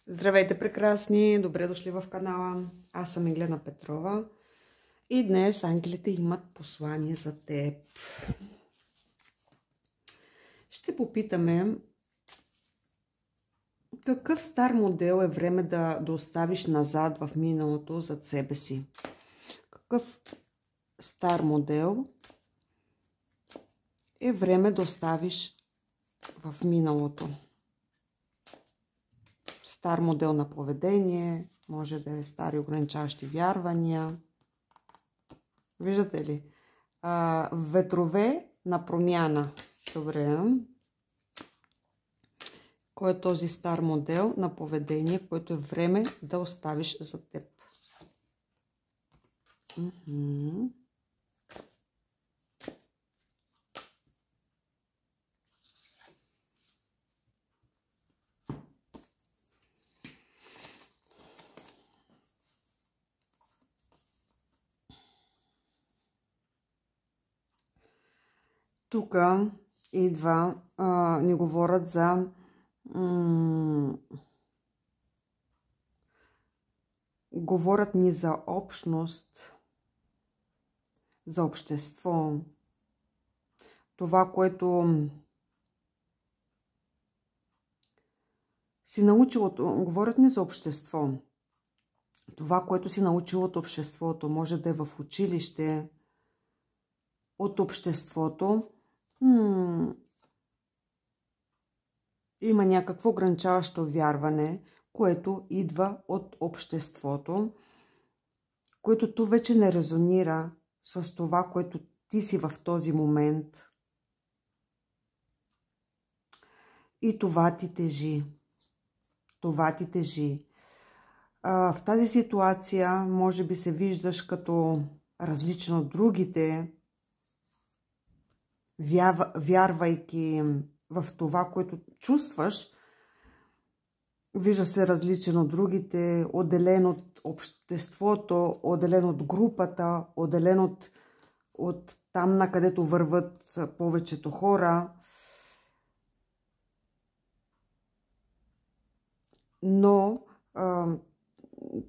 Здравейте, прекрасни! Добре дошли в канала. Аз съм Еглена Петрова и днес ангелите имат послание за теб. Ще попитаме какъв стар модел е време да оставиш назад в миналото зад себе си. Какъв стар модел е време да оставиш в миналото. Стар модел на поведение, може да е стари ограничаващи вярвания. Виждате ли? Ветрове на промяна. Добре. Кой е този стар модел на поведение, който е време да оставиш за теб? Тук идва, ни говорят за говорят ни за общност, за общество. Това, което си научил, говорят ни за общество. Това, което си научил от обществото, може да е в училище, от обществото. Има някакво ограничаващо вярване, което идва от обществото, което вече не резонира с това, което ти си в този момент. И това ти тежи. Това ти тежи. В тази ситуация може би се виждаш като различен от другите, вярвайки в това, което чувстваш. Вижда се различен от другите, отделен от обществото, отделен от групата, отделен от там, на където върват повечето хора. Но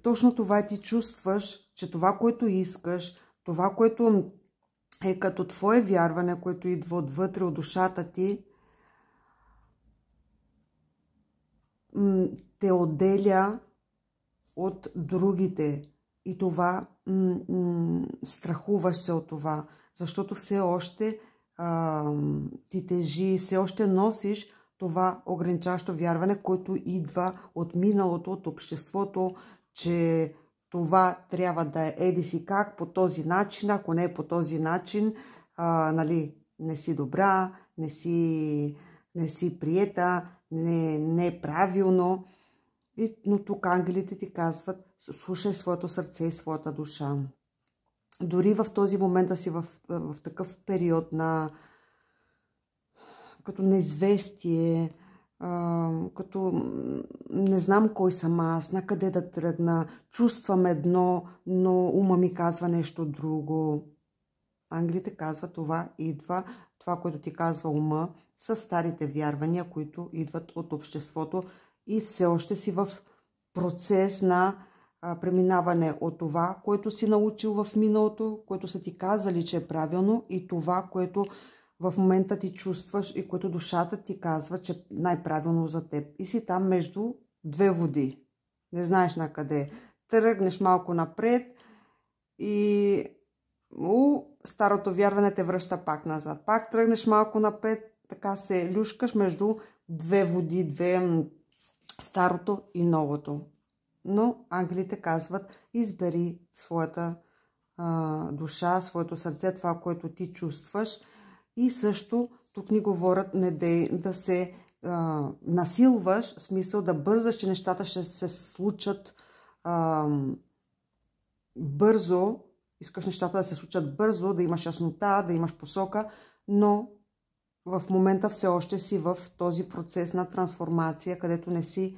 точно това ти чувстваш, че това, което искаш, това, което е като твое вярване, което идва отвътре, от душата ти, те отделя от другите. И това, страхуваш се от това, защото все още ти тежи, все още носиш това ограничаващо вярване, което идва от миналото, от обществото, че това трябва да е еди си как, по този начин, ако не е по този начин, не си добра, не си приета, не е правилно. Но тук ангелите ти казват, слушай своето сърце и своята душа. Дори в този момент да си в такъв период като неизвестие, като не знам кой съм аз, на къде да тръгна, чувствам едно, но ума ми казва нещо друго. Ангелите казват, това идва, това, което ти казва ума, са старите вярвания, които идват от обществото и все още си в процес на преминаване от това, което си научил в миналото, което са ти казали, че е правилно, и това, което в момента ти чувстваш и което душата ти казва, че е най-правилно за теб. И си там между две води. Не знаеш на къде. Тръгнеш малко напред и старото вярване те връща пак назад. Пак тръгнеш малко напред, така се люшкаш между две води, старото и новото. Но ангелите казват, избери своята душа, своето сърце, това, което ти чувстваш. И също тук ни говорят не да се насилваш, в смисъл да бързаш, че нещата ще се случат бързо. Искаш нещата да се случат бързо, да имаш яснота, да имаш посока, но в момента все още си в този процес на трансформация, където не си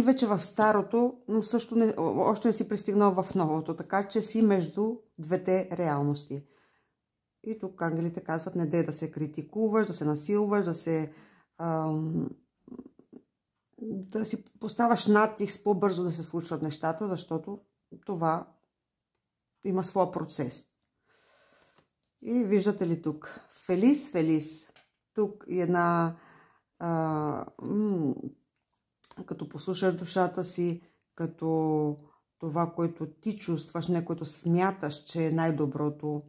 вече в старото, но също още не си пристигнал в новото, така че си между двете реалности. И тук ангелите казват, не дей да се критикуваш, да се насилваш, да се да си поставяш натиск по-бързо да се случват нещата, защото това има своя процес. И виждате ли тук? Фелис, Фелис. Тук една... като послушаш душата си, като това, което ти чувстваш, не което смяташ, че е най-доброто,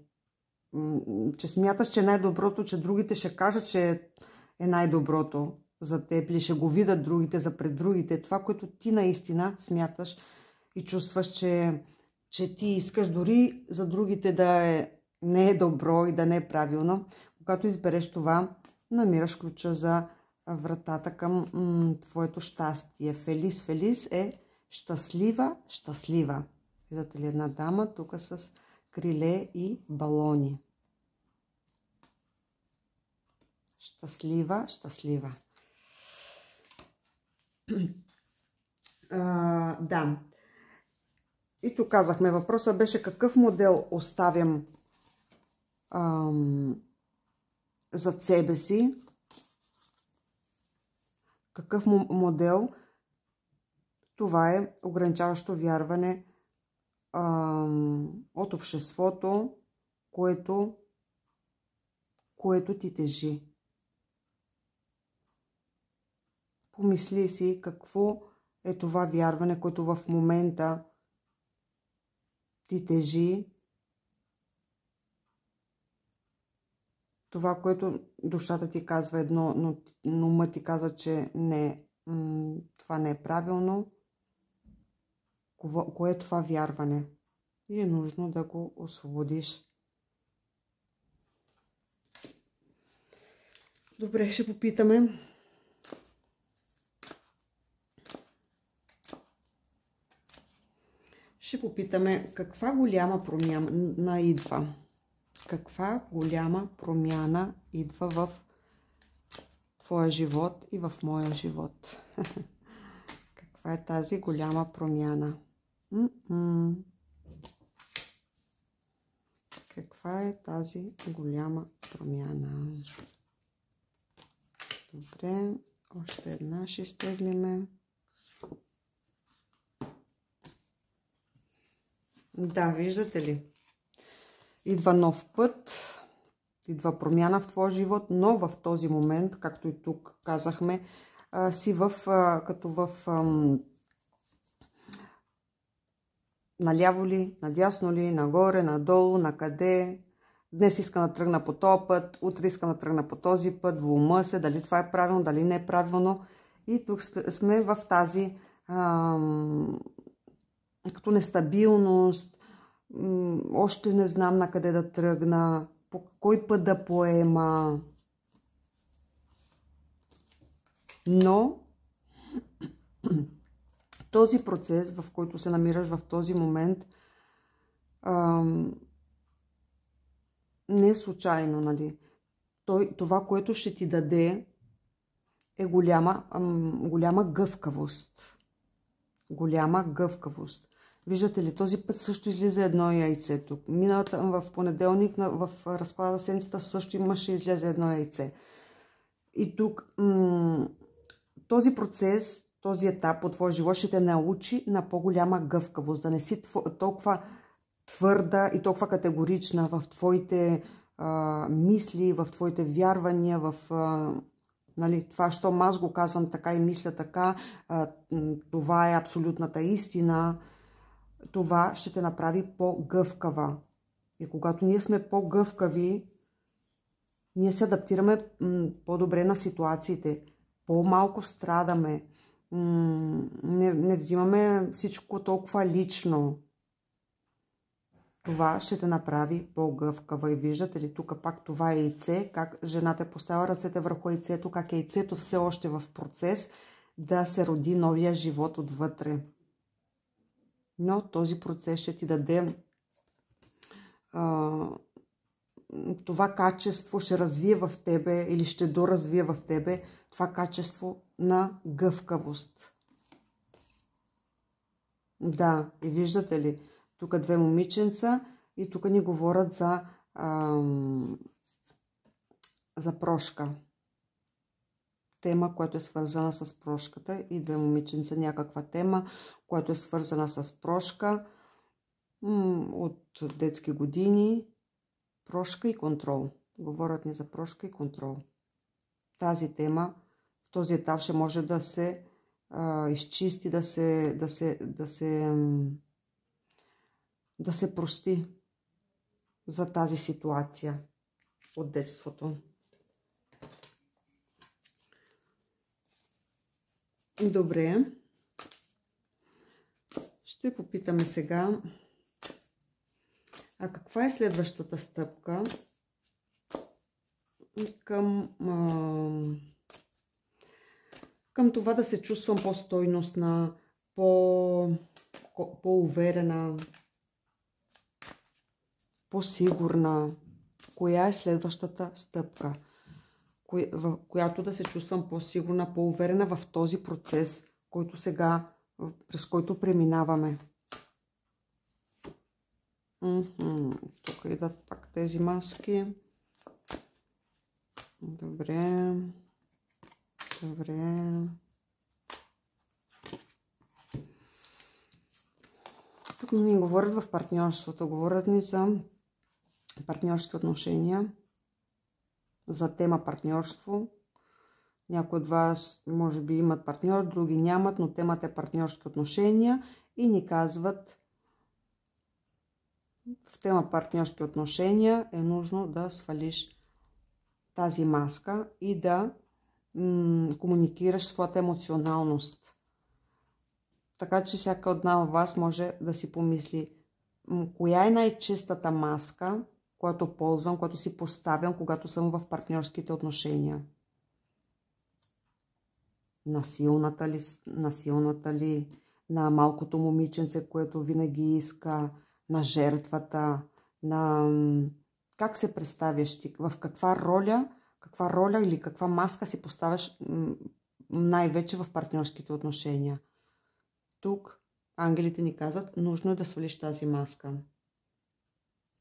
че смяташ, че е най-доброто, че другите ще кажат, че е най-доброто за теб, или ще го видят другите за пред другите. Това, което ти наистина смяташ и чувстваш, че ти искаш дори за другите да не е добро и да не е правилно. Когато избереш това, намираш ключа за вратата към твоето щастие. Фелис, Фелис е щастлива, щастлива. Виждате ли една дама тук с криле и балони. Щастлива, щастлива. Да. И тук казахме, въпросът беше какъв модел оставям зад себе си. Какъв модел? Това е ограничаващо вярване от обществото, което ти тежи. Помисли си какво е това вярване, което в момента ти тежи. Това, което душата ти казва едно, но умът ти казва, че не, това не е правилно. Кое е това вярване? И е нужно да го освободиш. Добре, ще попитаме. Ще попитаме каква голяма промяна идва. Каква голяма промяна идва в твоя живот и в моя живот? Каква е тази голяма промяна? Каква е тази голяма промяна? Добре, още една ще изтеглиме. Да, виждате ли? Идва нов път, идва промяна в твоя живот, но в този момент, както и тук казахме, си като в наляво ли, надясно ли, нагоре, надолу, накъде. Днес искам да тръгна по този път, утре искам да тръгна по този път, в ума се, дали това е правилно, дали не е правилно. И тук сме в тази като нестабилност, още не знам на къде да тръгна, по кой път да поема. Но този процес, в който се намираш в този момент, не е случайно, нали? Това, което ще ти даде, е голяма гъвкавост. Голяма гъвкавост. Виждате ли, този път също излиза едно яйце тук. Миналата в понеделник в разклада седмицата също имаше излезе едно яйце. И тук този процес, този етап от твоя живот ще те научи на по-голяма гъвкавост. Да не си толкова твърда и толкова категорична в твоите мисли, в твоите вярвания, в нали, това, щом аз го казвам така и мисля така, това е абсолютната истина. Това ще те направи по-гъвкава. И когато ние сме по-гъвкави, ние се адаптираме по-добре на ситуациите. По-малко страдаме. Не взимаме всичко толкова лично. Това ще те направи по-гъвкава. И виждате ли, тук пак това е яйце, как жената поставя ръцете върху яйцето, как яйцето все още в процес да се роди новия живот отвътре. Но този процес ще ти даде това качество, ще развие в тебе или ще доразвие в тебе това качество на гъвкавост. Да, и виждате ли, тук две момиченца и тук ни говорят за прошка. тема, която е свързана с прошката, и две момиченца, някаква тема, която е свързана с прошка от детски години. Прошка и контрол. Говорят ни за прошка и контрол. Тази тема в този етап ще може да се изчисти, да се прости за тази ситуация от детството. Добре. Ще попитаме сега, а каква е следващата стъпка към това да се чувствам по-стойностна, по-уверена, по-сигурна? Коя е следващата стъпка, в която да се чувствам по-сигурна, по-уверена в този процес, който сега, през който преминаваме? Тук идват пак тези маски. Добре. Добре. Тук ни говорят в партньорството. Говорят ни за партньорски отношения, за тема партньорство. Някои от вас може би имат партньор, други нямат, но темата е партньорски отношения и ни казват, в тема партньорски отношения е нужно да свалиш тази маска и да комуникираш своята емоционалност. Така че всяка една от вас може да си помисли, коя е най-честата маска, която ползвам, която си поставям, когато съм в партньорските отношения. Насилната ли, на малкото момиченце, което винаги иска, на жертвата, на как се представяш ти, в каква роля или каква маска си поставяш най-вече в партньорските отношения. Тук ангелите ни казват, нужно е да свалиш тази маска.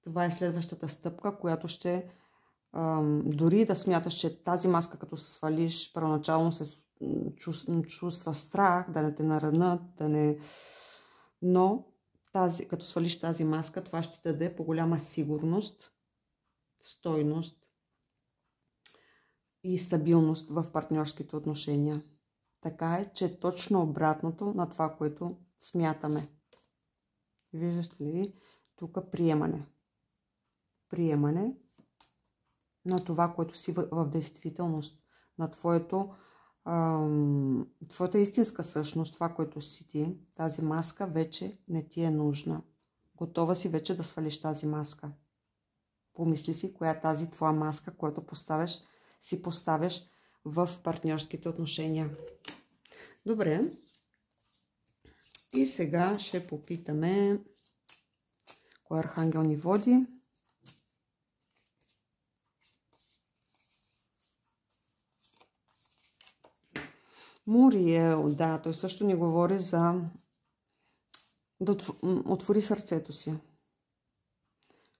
Това е следващата стъпка, която ще, дори да смяташ, че тази маска като се свалиш, първоначално се чувства страх, да не те наранат, но като свалиш тази маска, това ще ти даде по-голяма сигурност, стойност и стабилност в партньорските отношения. Така е, че точно обратното на това, което смятаме. Виждате ли? Тук приемане. Приемане на това, което си в действителност, на твоята истинска същност, това, което си ти. Тази маска вече не ти е нужна. Готова си вече да свалиш тази маска. Помисли си, коя е тази твоя маска, която си поставяш в партньорските отношения. Добре. И сега ще попитаме кой архангел ни води. Муриел, да, той също ни говори за да отвори сърцето си.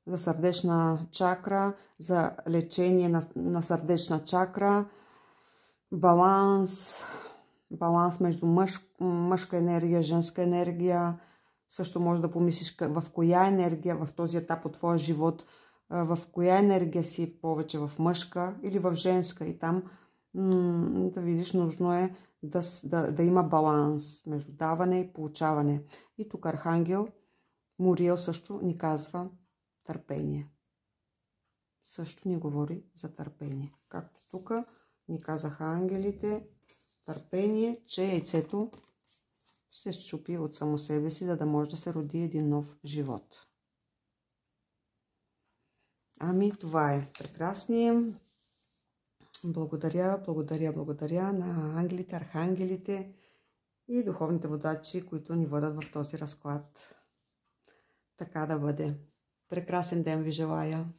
За сърдечна чакра, за лечение на сърдечна чакра, баланс между мъжка енергия, женска енергия. Също може да помислиш в коя енергия в този етап от твоя живот, в коя енергия си повече, в мъжка или в женска. И там да видиш, нужно е да има баланс между даване и получаване. И тук архангел Муриел също ни казва търпение. Също ни говори за търпение. Както тук ни казаха ангелите, търпение, че яйцето се счупи от само себе си, за да може да се роди един нов живот. Ами, това е прекрасно. Благодаря на ангелите, архангелите и духовните водачи, които ни водят в този разклад. Така да бъде. Прекрасен ден ви желая!